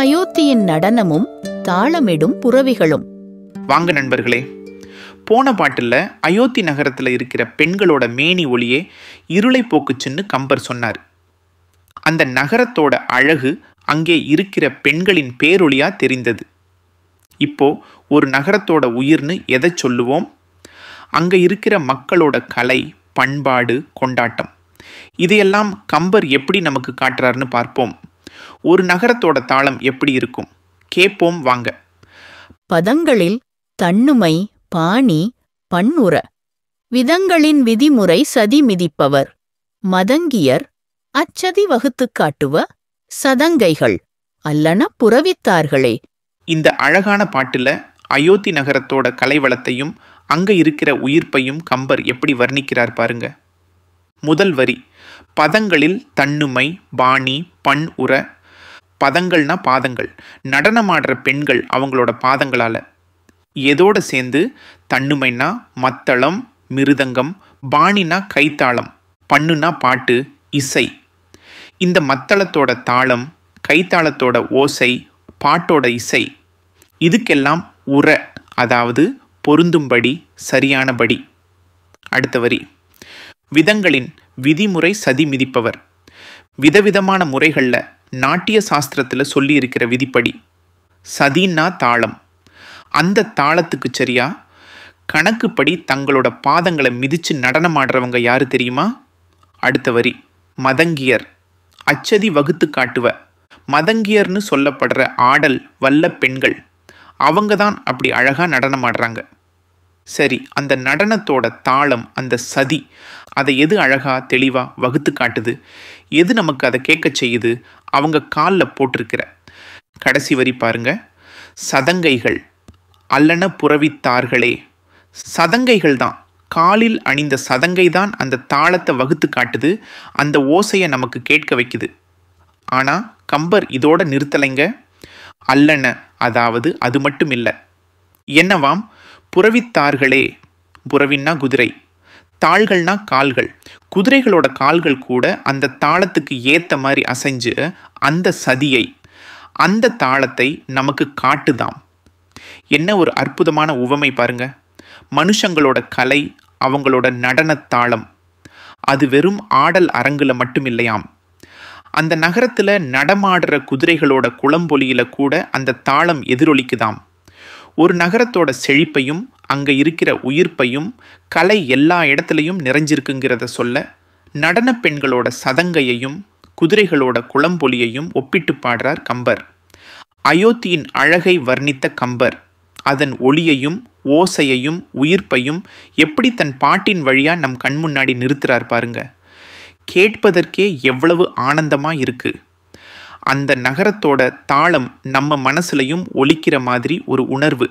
அயோத்தியின் நடனமும் தாளமிடும் புறவிகளும். வாங்க நண்பர்களே, போன பாட்டில் அயோத்தி நகரத்தில் இருக்கிற பெண்களோட மேனி ஒளியே இருளை போக்குச்சுன்னு கம்பர் சொன்னார். அந்த நகரத்தோட அழகு அங்கே இருக்கிற பெண்களின் பேரொளியா தெரிந்தது. இப்போ ஒரு நகரத்தோட உயிர்னு எதை சொல்லுவோம்? அங்கே இருக்கிற மக்களோட கலை, பண்பாடு, கொண்டாட்டம், இதையெல்லாம் கம்பர் எப்படி நமக்கு காட்டுறாருன்னு பார்ப்போம். ஒரு நகரத்தோட தாளம் எப்படி இருக்கும் கேட்போம் வாங்க. பதங்களில் தன்னுமை, பாணி, பன்னுற, விதங்களின் விதிமுறை சதி மிதிப்பவர், மதங்கியர், அச்சதி வகுத்துக் காட்டுவ, சதங்கைகள், அல்லன புறவித்தார்களே. இந்த அழகான பாட்டில் அயோத்தி நகரத்தோட கலைவளத்தையும் அங்கே இருக்கிற உயிர்ப்பையும் கம்பர் எப்படி வர்ணிக்கிறார் பாருங்க. முதல் வரி, பதங்களில் தன்னுமை, பாணி, பண் உற. பதங்கள்னா பாதங்கள், நடனமாடுற பெண்கள் அவங்களோட பாதங்களால். எதோடு சேர்ந்து? தன்னுமைனா மத்தளம், மிருதங்கம், பாணினா கைத்தாளம், பண்ணுனா பாட்டு, இசை. இந்த மத்தளத்தோட தாளம், கைத்தாளத்தோட ஓசை, பாட்டோட இசை, இதுக்கெல்லாம் உற, அதாவது பொருந்தும்படி, சரியானபடி. அடுத்த வரி, விதங்களின் விதிமுறை சதி மிதிப்பவர். விதவிதமான முறைகளில் நாட்டிய சாஸ்திரத்தில் சொல்லி இருக்கிற விதிப்படி. சதின்னா தாளம், அந்த தாளத்துக்கு சரியா கணக்குப்படி தங்களோட பாதங்களை மிதித்து நடனமாடுறவங்க யாரு தெரியுமா? அடுத்த வரி, மதங்கியர், அச்சதி வகுத்து காட்டுவ. மதங்கியர்னு சொல்லப்படுற ஆடல் வல்ல பெண்கள், அவங்க தான் அப்படி அழகாக நடனமாடுறாங்க. சரி, அந்த நடனத்தோட தாளம், அந்த சதி, அதை எது அழகா தெளிவாக வகுத்து காட்டுது? எது நமக்கு அதை கேட்க செய்யுது? அவங்க காலில் போட்டிருக்கிற கடைசி வரி பாருங்க, சதங்கைகள், அல்லன புறவித்தார்களே. சதங்கைகள் தான், காலில் அணிந்த சதங்கை தான் அந்த தாளத்தை வகுத்து காட்டுது, அந்த ஓசையை நமக்கு கேட்க வைக்குது. ஆனால் கம்பர் இதோட நிறுத்தலைங்க. அல்லன, அதாவது அது மட்டும் இல்லை. என்னவாம்? புறவித்தார்களே. புறவின்னா குதிரை, தாள்கள்னா கால்கள். குதிரைகளோட கால்கள் கூட அந்த தாளத்துக்கு ஏற்ற மாதிரி அசைஞ்சு அந்த சதியை, அந்த தாளத்தை நமக்கு காட்டுதாம். என்ன ஒரு அற்புதமான உவமை பாருங்க. மனுஷங்களோட கலை, அவங்களோட நடனத்தாளம், அது வெறும் ஆடல் அரங்குல மட்டும் இல்லையாம். அந்த நகரத்தில் நடமாடுற குதிரைகளோட குளம்பொலியில கூட அந்த தாளம் எதிரொலிக்குதாம். ஒரு நகரத்தோட செழிப்பையும் அங்கே இருக்கிற உயிர்ப்பையும் கலை எல்லா இடத்துலையும் நிறைஞ்சிருக்குங்கிறத சொல்ல நடன பெண்களோட சதங்கையையும் குதிரைகளோட குளம்பொலியையும் ஒப்பிட்டு பாடுறார் கம்பர். அயோத்தியின் அழகை வர்ணித்த கம்பர் அதன் ஒளியையும் ஓசையையும் உயிர்ப்பையும் எப்படி தன் பாட்டின் வழியா நம் கண் முன்னாடி நிறுத்துறார் பாருங்க. கேட்பதற்கே எவ்வளவு ஆனந்தமா இருக்கு. அந்த நகரத்தோட தாளம் நம்ம மனசுலையும் ஒலிக்கிற மாதிரி ஒரு உணர்வு.